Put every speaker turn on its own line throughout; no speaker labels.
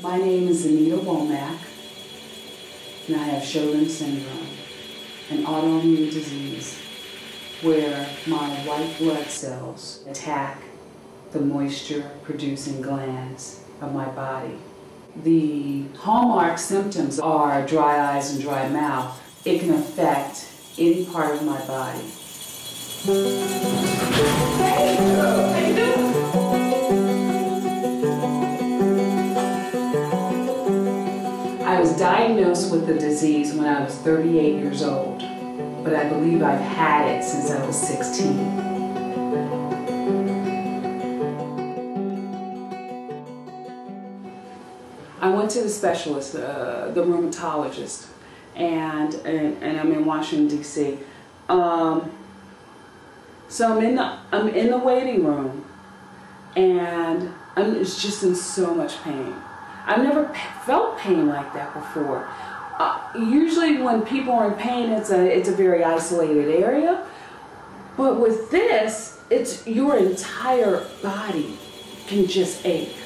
My name is Anita Womack, and I have Sjogren syndrome, an autoimmune disease where my white blood cells attack the moisture-producing glands of my body. The hallmark symptoms are dry eyes and dry mouth. It can affect any part of my body. Hey, girl, how you doing? I was diagnosed with the disease when I was 38 years old, but I believe I've had it since I was 16. I went to the specialist, the rheumatologist, and I'm in Washington, D.C. So I'm in the waiting room, and I'm just in so much pain. I've never felt pain like that before. Usually when people are in pain, it's a very isolated area. But with this, it's your entire body can just ache.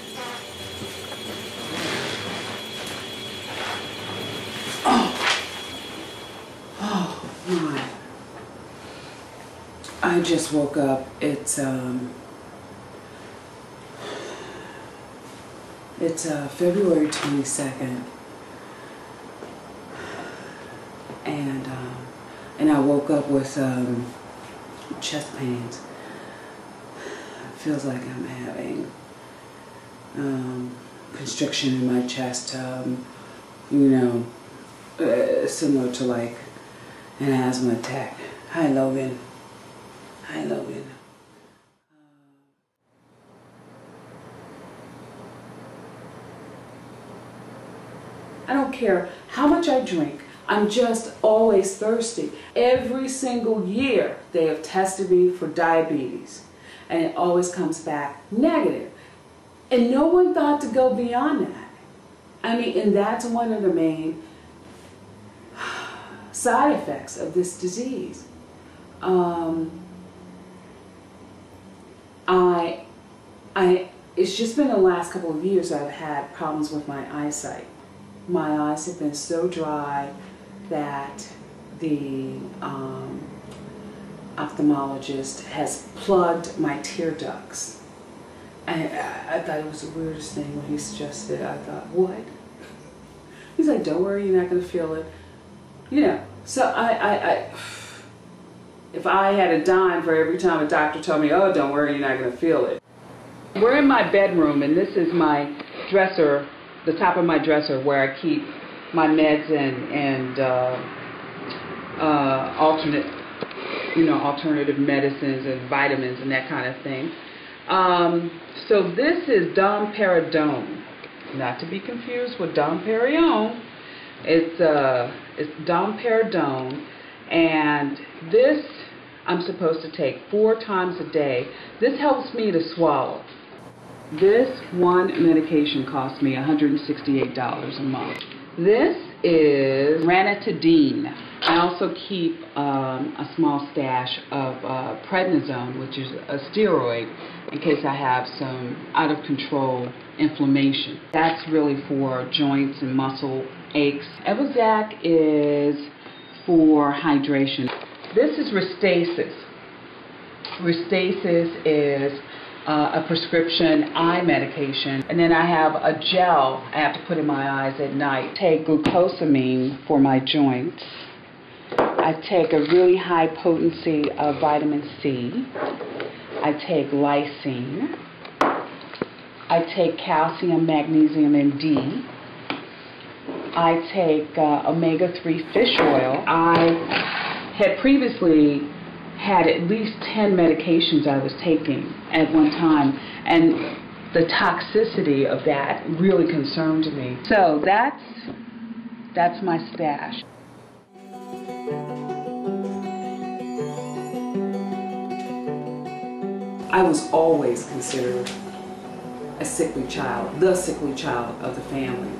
Oh my. I just woke up. It's February 22nd, and I woke up with chest pains. It feels like I'm having constriction in my chest, similar to like an asthma attack. Hi, Logan. Hi, Logan. I don't care how much I drink, I'm just always thirsty. Every single year they have tested me for diabetes, and it always comes back negative. And no one thought to go beyond that. I mean, and that's one of the main side effects of this disease. It's just been the last couple of years I've had problems with my eyesight. My eyes have been so dry that the ophthalmologist has plugged my tear ducts. I thought it was the weirdest thing when he suggested it. I thought, what? He's like, don't worry, you're not going to feel it. You know, so if I had a dime for every time a doctor told me, oh, don't worry, you're not going to feel it. We're in my bedroom, and this is my dresser, the top of my dresser where I keep my meds and alternative medicines and vitamins and that kind of thing. So this is domperidone, not to be confused with domperidone. It's domperidone, and this I'm supposed to take 4 times a day. This helps me to swallow. This one medication cost me $168 a month. This is ranitidine. I also keep a small stash of prednisone, which is a steroid, in case I have some out of control inflammation. That's really for joints and muscle aches. Evozac is for hydration. This is Restasis. Restasis is a prescription eye medication, and then I have a gel I have to put in my eyes at night. I take glucosamine for my joints. I take a really high potency of vitamin C. I take lysine. I take calcium, magnesium, and D. I take omega-3 fish oil. I had previously had at least 10 medications I was taking at one time, and the toxicity of that really concerned me. So that's my stash. I was always considered a sickly child, the sickly child of the family.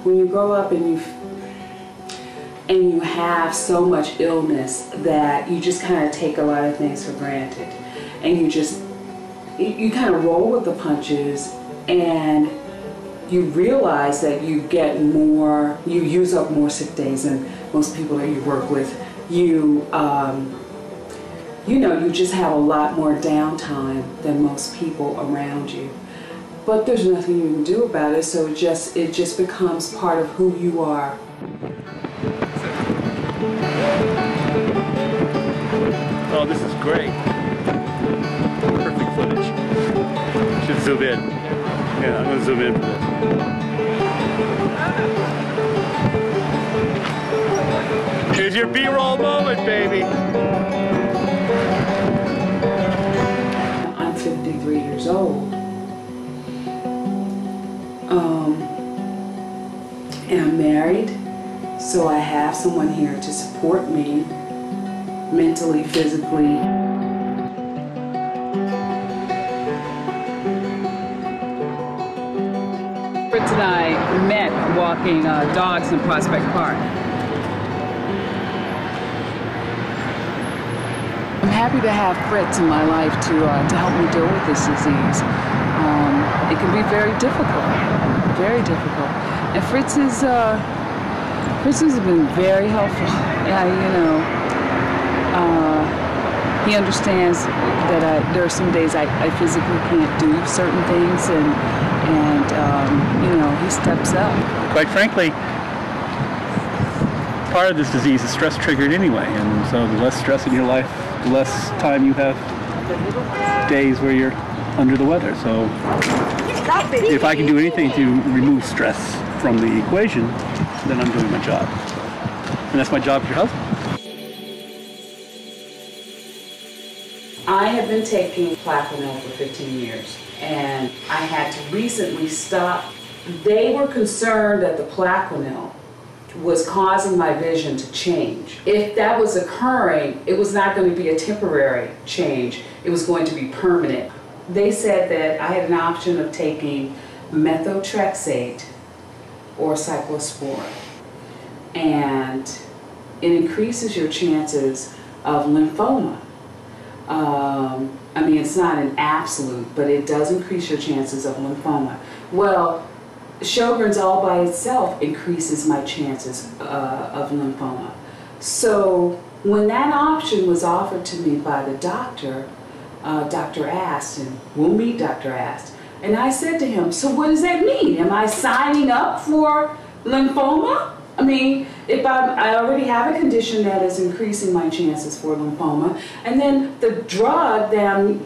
When you grow up and and you have so much illness that you just kind of take a lot of things for granted, and you kind of roll with the punches, and you realize that you use up more sick days than most people that you work with. You just have a lot more downtime than most people around you. But there's nothing you can do about it, so it just becomes part of who you are.
Oh, this is great. Perfect footage. Should zoom in. Yeah, I'm going to zoom in for this. Here's your B-roll moment, baby.
I'm 53 years old. And I'm married, so I have someone here to support me mentally, physically. Fritz and I met walking dogs in Prospect Park. I'm happy to have Fritz in my life to help me deal with this disease. It can be very difficult, very difficult. And Fritz has been very helpful. He understands that there are some days I physically can't do certain things, and he steps up.
Quite frankly, part of this disease is stress triggered anyway, and so the less stress in your life, the less time you have days where you're under the weather. So if I can do anything to remove stress from the equation, then I'm doing my job. And that's my job as your husband.
I have been taking Plaquenil for 15 years, and I had to recently stop. They were concerned that the Plaquenil was causing my vision to change. If that was occurring, it was not going to be a temporary change. It was going to be permanent. They said that I had an option of taking methotrexate or cyclosporin, and it increases your chances of lymphoma. It's not an absolute, but it does increase your chances of lymphoma. Well, Sjogren's all by itself increases my chances of lymphoma. So when that option was offered to me by the doctor, Dr. Ast, and we'll meet Dr. Ast, and I said to him, so what does that mean? Am I signing up for lymphoma? If I already have a condition that is increasing my chances for lymphoma, and then the drug that I'm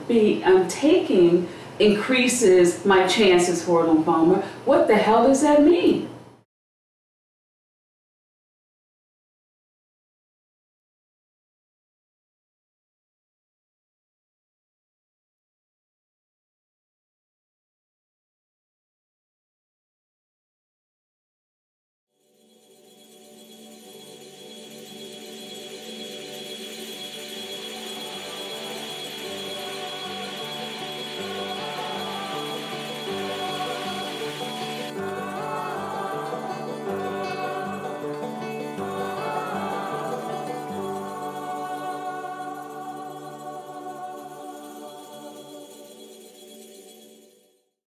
taking increases my chances for lymphoma, what the hell does that mean?